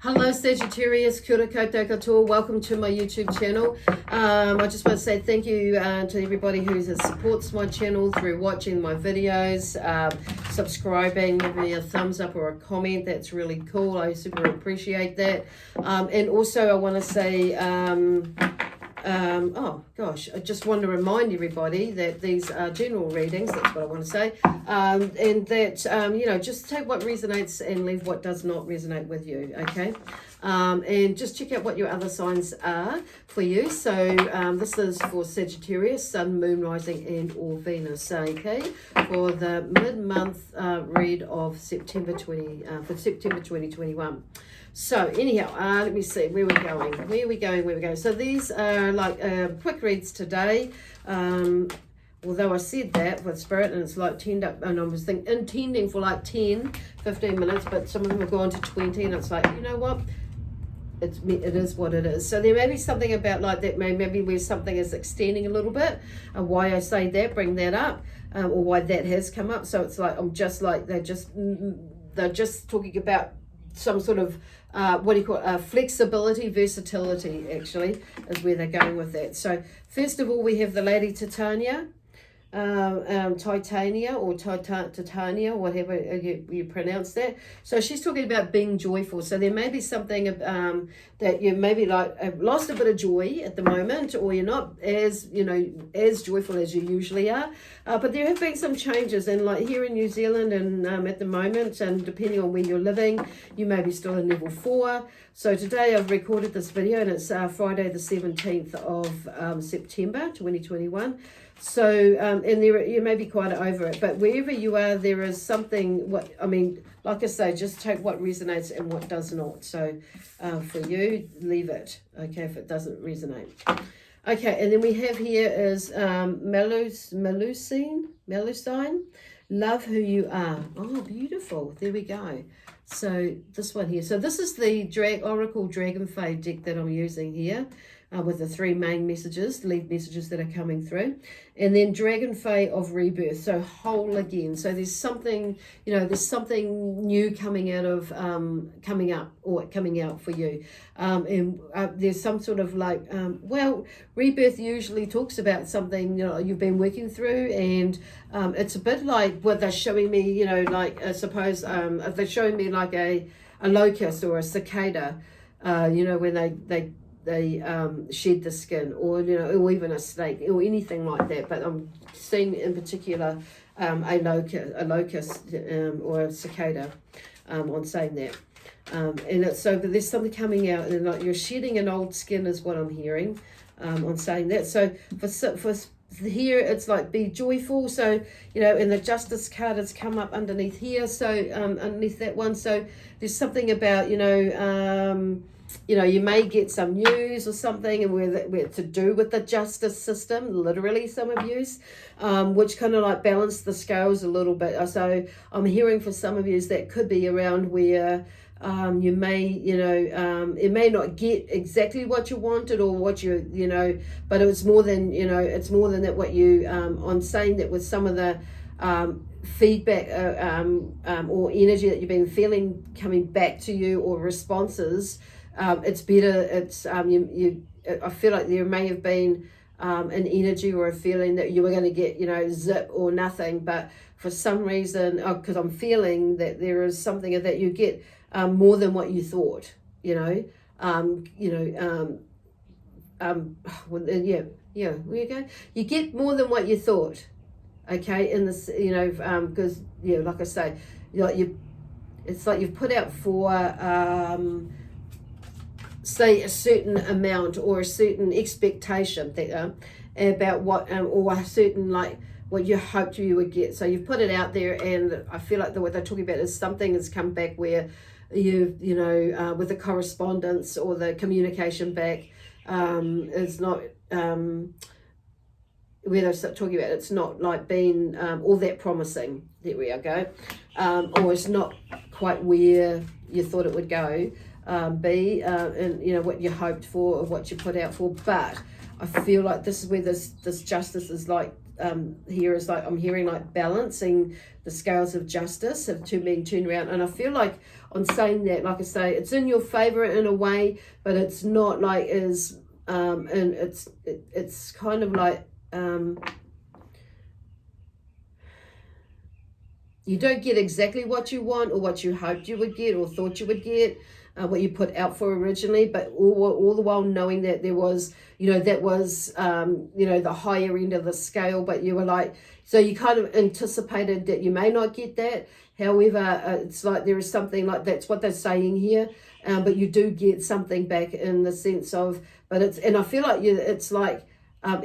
Hello Sagittarius, kia ora koutou katoa. Welcome to my YouTube channel. I just want to say thank you to everybody who supports my channel through watching my videos, subscribing, giving me a thumbs up or a comment. That's really cool. I super appreciate that. And also I want to say, oh gosh, I just want to remind everybody that these are general readings, that's what I want to say, and that, you know, just take what resonates and leave what does not resonate with you, okay? And just check out what your other signs are for you. So this is for Sagittarius, Sun, Moon, Rising, and or Venus, okay? For the mid-month read of September 2021. So anyhow, let me see where we're going. So these are like quick reads today. Although I said that with Spirit and it's like 10 up, and I was intending for like 10, 15 minutes, but some of them have gone to 20 and it's like, you know what? It is what it is. So there may be something about like that, maybe where something is extending a little bit, and why I say that, bring that up, or why that has come up. So it's like, I'm just like, they're just talking about some sort of what do you call it? Flexibility, versatility, actually, is where they're going with that. So first of all, we have the Lady Titania, Titania, or Titania, whatever you pronounce that. So she's talking about being joyful. So there may be something that you maybe like have lost a bit of joy at the moment, or you're not as, you know, as joyful as you usually are. But there have been some changes, and like here in New Zealand and at the moment, and depending on where you're living, you may be still in level 4. So today I've recorded this video, and it's Friday the 17th of September 2021. So and there you may be quite over it, but wherever you are, there is something, what I mean, like I say, just take what resonates and what does not. So for you, leave it, okay, if it doesn't resonate. Okay, and then we have here is Melusine, love who you are. Oh, beautiful. There we go. So this one here. So this is the Oracle Dragonfly deck that I'm using here. With the 3 main messages, lead messages that are coming through. And then Dragonfly of Rebirth, so whole again. So there's something, you know, there's something new coming out for you. And there's some sort of like, well, rebirth usually talks about something, you know, you've been working through, and it's a bit like what they're showing me, you know, like I suppose they're showing me like a locust or a cicada, you know, when they shed the skin, or you know, or even a snake or anything like that. But I'm seeing in particular a locust or a cicada on saying that. And it's so, but there's something coming out, and like you're shedding an old skin is what I'm hearing on saying that. So for here it's like be joyful. So you know, and the Justice card has come up underneath here. So underneath that one, so there's something about, you know, you may get some news or something, and we're to do with the justice system, literally some of yous, which kind of like balance the scales a little bit. So I'm hearing for some of yous that could be around where you may, you know, it may not get exactly what you wanted or what you know, but it's more than, you know, it's more than that what you, I'm saying that with some of the feedback or energy that you've been feeling coming back to you, or responses, it's better. It's I feel like there may have been an energy or a feeling that you were going to get, you know, zip or nothing, but for some reason, because I'm feeling that there is something that you get more than what you thought, you know, where you go, you get more than what you thought, okay, in this, you know, because yeah, like I say, like it's like you've put out for say a certain amount or a certain expectation that, about what, or a certain like what you hoped you would get. So you've put it out there, and I feel like what they're talking about is something has come back where you know, with the correspondence or the communication back is not, where they're talking about it's not like being all that promising. There we go. Or it's not quite where you thought it would go. And you know what you hoped for or what you put out for, but I feel like this is where this justice is like here is like, I'm hearing like balancing the scales of justice have been turned around. And I feel like on saying that, like I say, it's in your favor in a way, but it's not like as, and it's kind of like, you don't get exactly what you want or what you hoped you would get or thought you would get, what you put out for originally, but all the while knowing that there was, that was, the higher end of the scale, but you were like, so you kind of anticipated that you may not get that. However, it's like there is something like, that's what they're saying here, but you do get something back in the sense of, but it's, and I feel like it's like,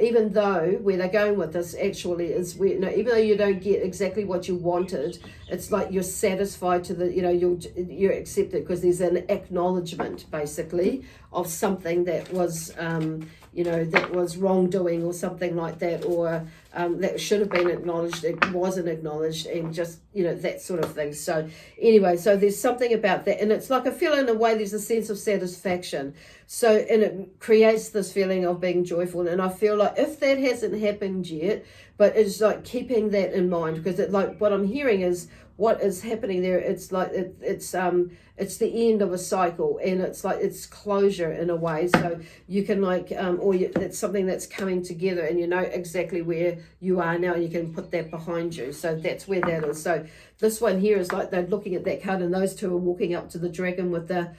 even though where they're going with this actually is where, even though you don't get exactly what you wanted, it's like you're satisfied to the, you're accepted because there's an acknowledgement basically of something that was, that was wrongdoing or something like that, or that should have been acknowledged, it wasn't acknowledged, and just, that sort of thing. So anyway, so there's something about that, and it's like I feel in a way there's a sense of satisfaction. So, and it creates this feeling of being joyful, and I feel like if that hasn't happened yet, but it's like keeping that in mind, because it, like what I'm hearing is what is happening there, it's like it's the end of a cycle, and it's like it's closure in a way. So you can like it's something that's coming together, and you know exactly where you are now, and you can put that behind you. So that's where that is. So this one here is like they're looking at that card, and those two are walking up to the dragon with the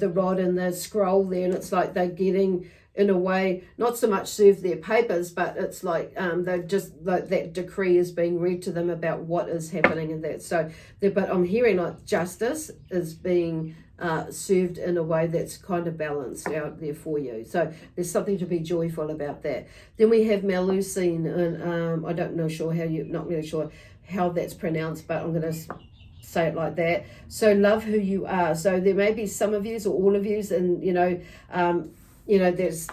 rod and the scroll there, and it's like they're getting, in a way, not so much serve their papers, but it's like they're just like that decree is being read to them about what is happening in that. So, but I'm hearing like justice is being served in a way that's kind of balanced out there for you. So there's something to be joyful about that. Then we have Melusine, and I don't know sure how you, not really sure how that's pronounced, but I'm going to say it like that. So love who you are. So there may be some of yous or all of yous, and there's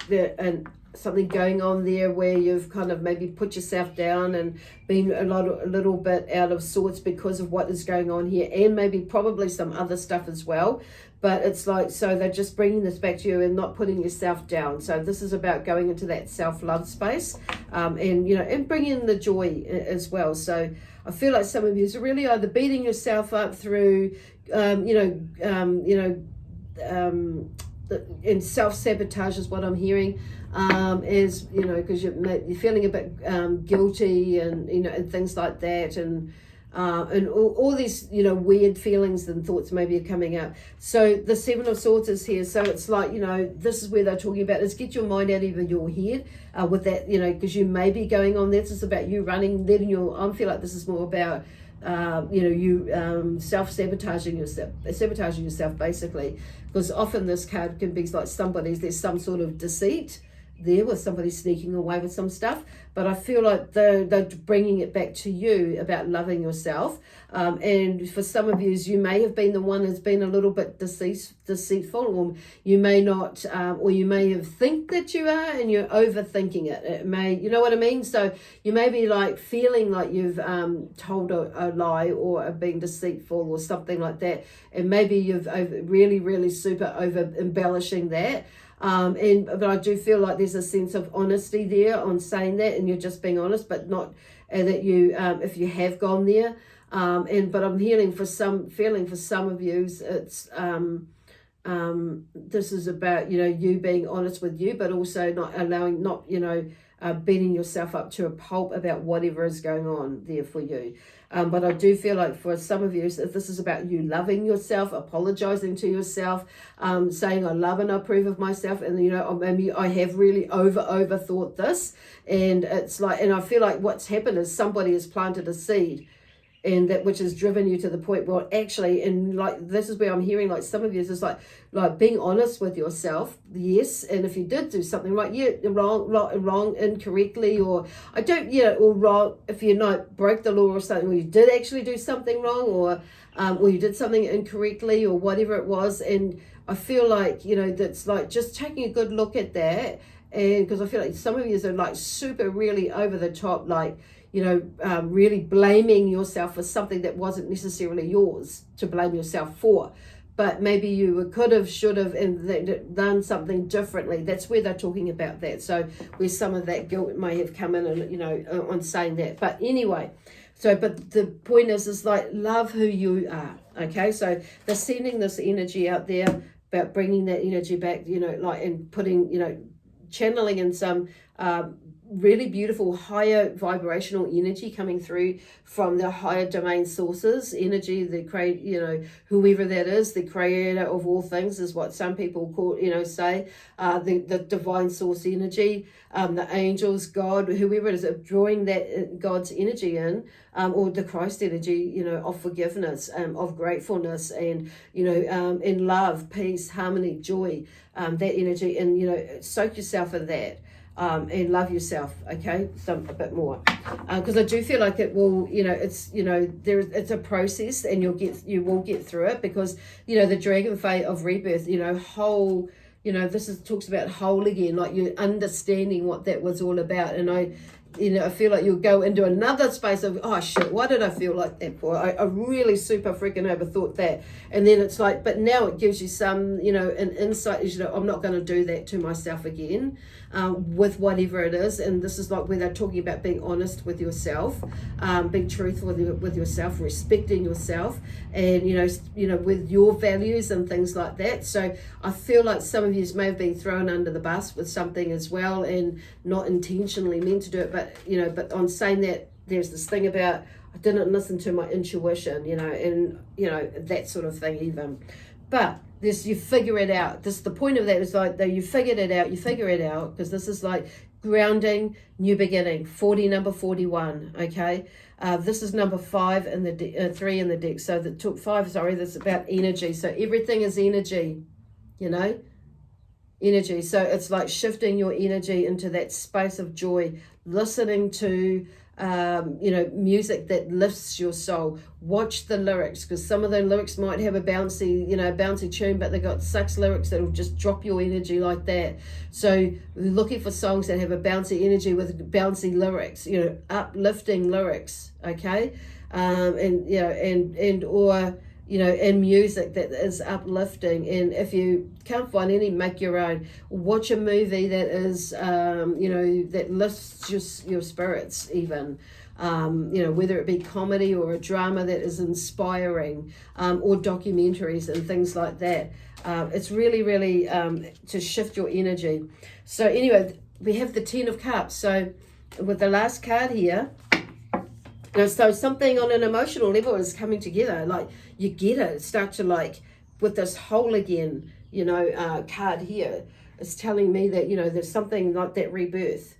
something going on there where you've kind of maybe put yourself down and been a little bit out of sorts because of what is going on here, and maybe probably some other stuff as well. But it's like, so they're just bringing this back to you and not putting yourself down. So this is about going into that self-love space, and bringing the joy as well. So I feel like some of you are really either beating yourself up through, and self-sabotage is what I'm hearing, is, because you're feeling a bit guilty, and, and things like that, and all these, weird feelings and thoughts maybe are coming up. So the Seven of Swords is here. So it's like, this is where they're talking about is get your mind out of your head with that, because you may be going on. This is about you running, I feel like this is more about, sabotaging yourself basically, because often this card can be like there's some sort of deceit there with somebody sneaking away with some stuff, but I feel like they're bringing it back to you about loving yourself, and for some of you may have been the one that's been a little bit deceitful, or you may not, or you may have think that you are and you're overthinking it. It may, you know what I mean? So you may be like feeling like you've told a lie or are being deceitful or something like that, and maybe you've really super over embellishing that. But I do feel like there's a sense of honesty there on saying that, and you're just being honest, but not that you, if you have gone there. But I'm feeling for some of you, it's this is about, you being honest with you, but also not beating yourself up to a pulp about whatever is going on there for you. But I do feel like for some of you, if this is about you loving yourself, apologizing to yourself, saying I love and approve of myself, and maybe I have really overthought this, and it's like, and I feel like what's happened is somebody has planted a seed, and that which has driven you to the point where actually, and like this is where I'm hearing like some of you is like being honest with yourself, yes, and if you did do something right, wrong, incorrectly, or or wrong, if you broke the law or something, or you did actually do something wrong, or you did something incorrectly, or whatever it was, and I feel like that's like just taking a good look at that, and because I feel like some of you are like super really over the top, like really blaming yourself for something that wasn't necessarily yours to blame yourself for. but maybe you could have, should have, and done something differently. That's where they're talking about that. So where some of that guilt may have come in, and on saying that. But anyway, so but the point is like, love who you are. Okay, so they're sending this energy out there about bringing that energy back. And putting, channeling in some really beautiful higher vibrational energy coming through from the higher domain sources energy, the whoever that is, the creator of all things is what some people call, say, the divine source energy, the angels, God, whoever it is, drawing that God's energy in, or the Christ energy, of forgiveness, of gratefulness, and in love, peace, harmony, joy, that energy, and soak yourself in that. And love yourself, okay, a bit more, because I do feel like it will, it's a process, and you will get through it, because the dragon fate of rebirth, whole, this talks about whole again, like you're understanding what that was all about. And I feel like you'll go into another space of, oh shit, why did I feel like that for? I really super freaking overthought that. And then it's like, but now it gives you some, an insight, I'm not going to do that to myself again, with whatever it is. And this is like where they're talking about being honest with yourself, being truthful with yourself, respecting yourself, and, with your values and things like that. So I feel like some of you may have been thrown under the bus with something as well, and not intentionally meant to do it, but on saying that, there's this thing about, I didn't listen to my intuition, and that sort of thing even. But you figure it out. The point of that is like, though you figure it out, because this is like grounding, new beginning, number 41, okay? This is number 5 in the 3 in the deck. So that took 5, that's about energy. So everything is energy, energy. So it's like shifting your energy into that space of joy, listening to music that lifts your soul. Watch the lyrics, because some of the lyrics might have a bouncy tune, but they got 6 lyrics that will just drop your energy like that. So looking for songs that have a bouncy energy with bouncy lyrics, uplifting lyrics, okay, and music that is uplifting. And if you can't find any, make your own. Watch a movie that is that lifts your spirits even, whether it be comedy or a drama that is inspiring, or documentaries and things like that. It's really, really to shift your energy. So anyway, we have the 10 of Cups. So with the last card here, so something on an emotional level is coming together. Like you get it. Start to like, with this whole again, card here, it's telling me that, there's something like that rebirth.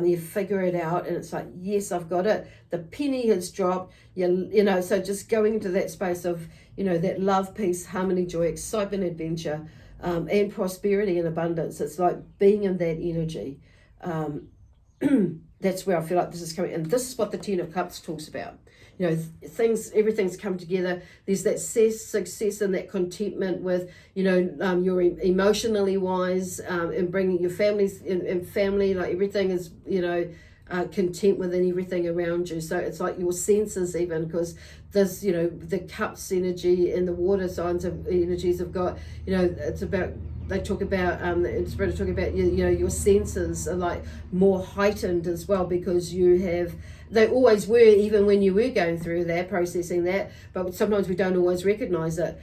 You figure it out, and it's like, yes, I've got it. The penny has dropped. So just going into that space of, that love, peace, harmony, joy, excitement, adventure, and prosperity and abundance. It's like being in that energy. That's where I feel like this is coming. And this is what the 10 of Cups talks about. Everything's come together. There's that success and that contentment with, you're emotionally wise, and bringing your families and family, like everything is, content within everything around you. So it's like your senses even, because this, the Cups energy and the water signs of energies have got, it's about, they talk about, the Spirit talk about, your senses are like more heightened as well, because they always were, even when you were going through that, processing that, but sometimes we don't always recognize it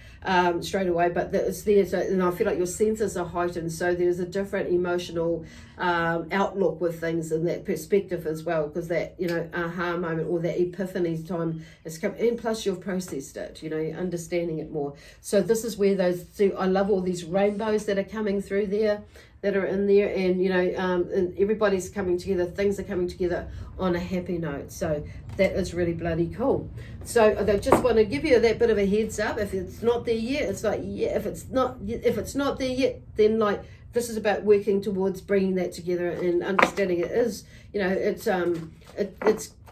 straight away, but it's there. So, and I feel like your senses are heightened, so there's a different emotional outlook with things and that perspective as well, because that, aha moment or that epiphany time has come, and plus you've processed it, you're understanding it more. So this is where I love all these rainbows that are coming through there, that are in there, and and everybody's coming together, things are coming together on a happy note. So that is really bloody cool. So I just want to give you that bit of a heads up. If it's not there yet, it's like, yeah, if it's not there yet, then like, this is about working towards bringing that together and understanding it is,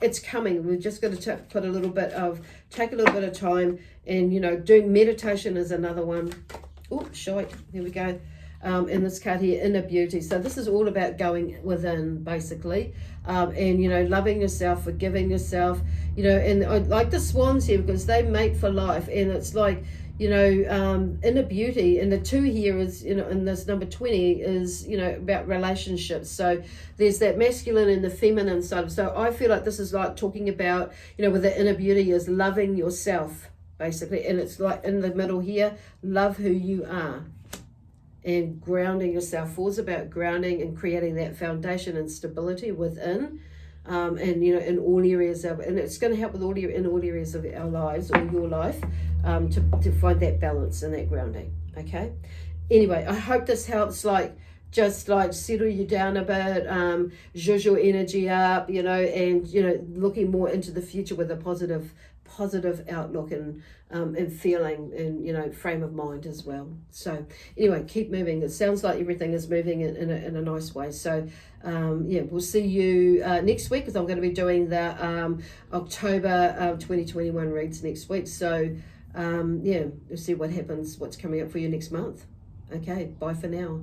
it's coming. We're just going to take a little bit of time, and doing meditation is another one. Oh, shite, here we go. In this card here, inner beauty. So this is all about going within, basically, and loving yourself, forgiving yourself, and I like the swans here, because they mate for life, and it's like, inner beauty. And the 2 here is, in this number 20 is, about relationships. So there's that masculine and the feminine side. So I feel like this is like talking about, with the inner beauty is loving yourself, basically. And it's like in the middle here, love who you are. And grounding yourself. 4 is about grounding and creating that foundation and stability within. And in all areas of, and it's going to help with in all areas of our lives or your life, to find that balance and that grounding. Okay. Anyway, I hope this helps, just settle you down a bit, zhuzh your energy up, and looking more into the future with a positive outlook and feeling and frame of mind as well. So anyway, keep moving. It sounds like everything is moving in a nice way. So we'll see you next week, because I'm going to be doing the October 2021 reads next week. So we'll see what happens, what's coming up for you next month. Okay, bye for now.